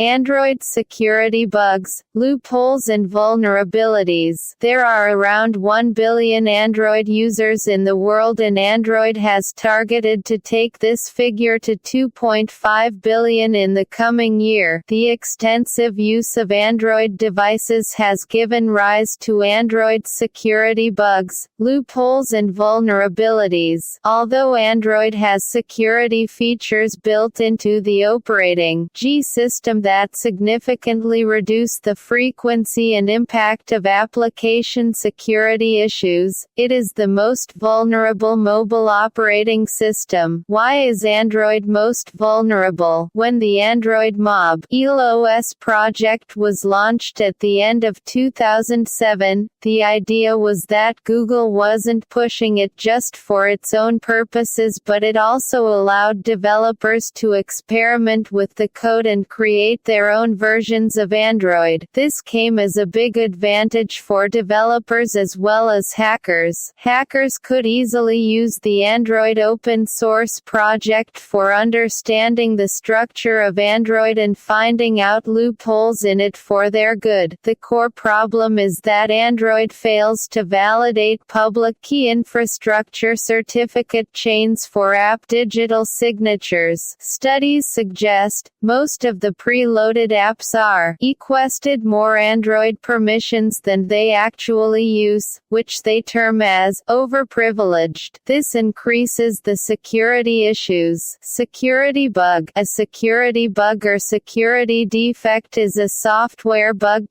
Android security bugs, loopholes and vulnerabilities. There are around 1 billion Android users in the world, and Android has targeted to take this figure to 2.5 billion in the coming year. The extensive use of Android devices has given rise to Android security bugs, loopholes and vulnerabilities. Although Android has security features built into the operating system that significantly reduce the frequency and impact of application security issues, it is the most vulnerable mobile operating system. Why is Android most vulnerable? When the Android Mob (ELOS) project was launched at the end of 2007, the idea was that Google wasn't pushing it just for its own purposes, but it also allowed developers to experiment with the code and create their own versions of Android. This came as a big advantage for developers as well as hackers. Hackers could easily use the Android open source project for understanding the structure of Android and finding out loopholes in it for their good. The core problem is that Android fails to validate public key infrastructure certificate chains for app digital signatures. Studies suggest most of the preloaded apps are requested more Android permissions than they actually use, which they term as overprivileged. This increases the security issues. Security bug. A security bug or security defect is a software bug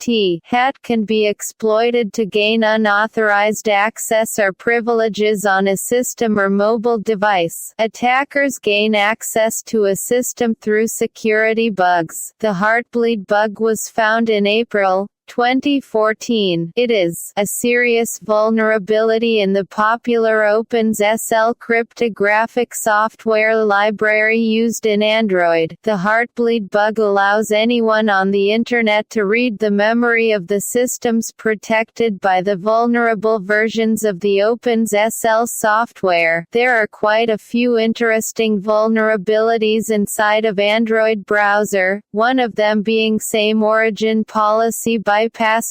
that can be exploited to gain unauthorized access or privileges on a system or mobile device. Attackers gain access to a system through security bugs. The Heartbleed bug was found in April 2014. It is a serious vulnerability in the popular OpenSSL cryptographic software library used in Android. The Heartbleed bug allows anyone on the Internet to read the memory of the systems protected by the vulnerable versions of the OpenSSL software. There are quite a few interesting vulnerabilities inside of Android browser, one of them being same origin policy bypass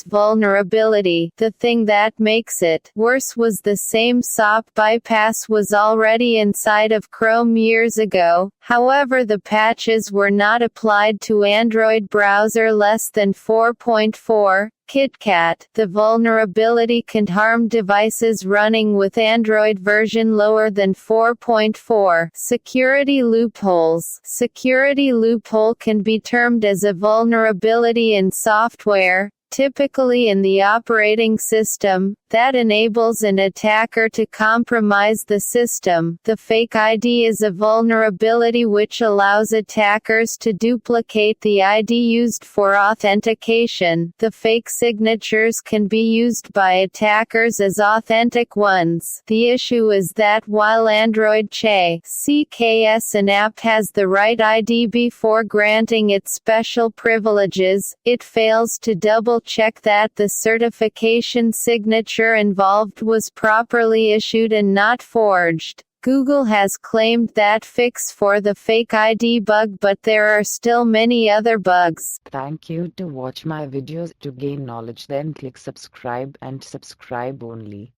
vulnerability. The thing that makes it worse was the same SOP bypass was already inside of Chrome years ago. However, the patches were not applied to Android browser less than 4.4. KitKat. The vulnerability can harm devices running with Android version lower than 4.4. Security loopholes. Security loophole can be termed as a vulnerability in software, typically in the operating system, that enables an attacker to compromise the system. The fake ID is a vulnerability which allows attackers to duplicate the ID used for authentication. The fake signatures can be used by attackers as authentic ones. The issue is that while Android CKS an app has the right ID before granting it special privileges, it fails to double-check that the certification signature involved was properly issued and not forged. Google has claimed that fix for the fake ID bug, but there are still many other bugs. Thank you to watch my videos. To gain knowledge, then click subscribe and subscribe only.